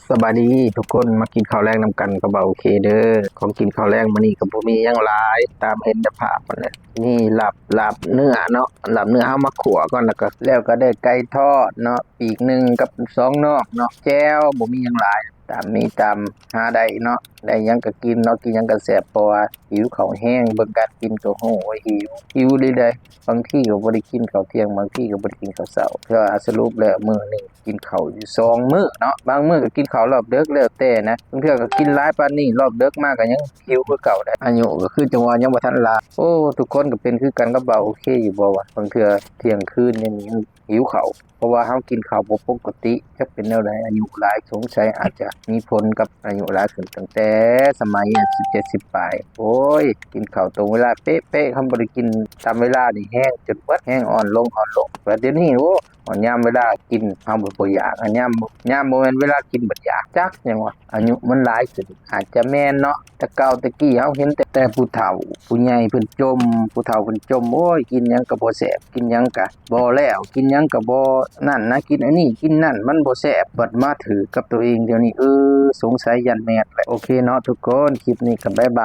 สบายดีทุกคนมากินข้าวแรงนำกันก็บ่าโอเคเด้อของกินข้าวแรงมื้อนี้ก็บ่มีหยังหลายตามเห็นในภาพนั่นแหละนี่ลาบเนื้อเนาะลาบเนื้อเอามาขั่วก่อนแล้วก็ได้ไก่ทอดเนาะปีกหนึงกับสองนอกเนาะแจ่วบ่มีหยังหลายตามมีตามหาได้เนาะได้หยังก็กินเนาะกินหยังก็แซ่บเพราะว่าหิวข้าวแห้งเบิ่งการกินก็โหยหิวเด้บางทีก็บ่ได้กินข้าวเที่ยงบางทีก็บ่ได้กินข้าวเช้าก็สรุปแล้วมื้อนี้กินข้าวอยู่2มื้อเนาะบางมื้อก็กินข้าวรอบดึกแล้วแต่นะบางเทื่อก็กินหลายปานนี้รอบดึกมาก็ยังหิวคือเก่าได้อายุก็คือจังว่ายังบ่ทันหลายโอ้ทุกคนก็เป็นคือกันกับเบาโอเคอยู่บ่วะบางเทื่อเที่ยงคืนนี่ยังหิวข้าวเพราะว่าเฮากินข้าวบ่ปกติจักเป็นแนวใดอายุหลายสงสัยอาจจะมีผลกับอายุหลายขึ้นตั้งแต่สมัย17-10ปลายโอ้ยกินข้าวตรงเวลาเป๊ะๆคันบ่ได้กินตามเวลานี่แห้งจนเบิดแห้งอ่อนลงแต่เดี๋ยวนี้โอ้ยามเวลากินเฮาบ่อยากยามบ่แม่นเวลากินบัดอยากจักหยังวะอายุมันหลายขึ้นอาจจะแม่นเนาะแต่เก่าแต่กี้เฮาเห็นแต่ผู้เฒ่าผู้ใหญ่เพิ่นจมผู้เฒ่าเพิ่นจมโอ้ยกินหยังก็บ่แซ่บกินหยังก็บ่แล้วกินหยังก็บ่นั่นนะกินอันนี้กินนั่นมันบ่แซ่บบัดมาถือกับตัวเองเดี๋ยวนี้สงสัยยันแม่นแหละโอเคเนาะทุกคนคลิปนี้ก็บ๊ายบาย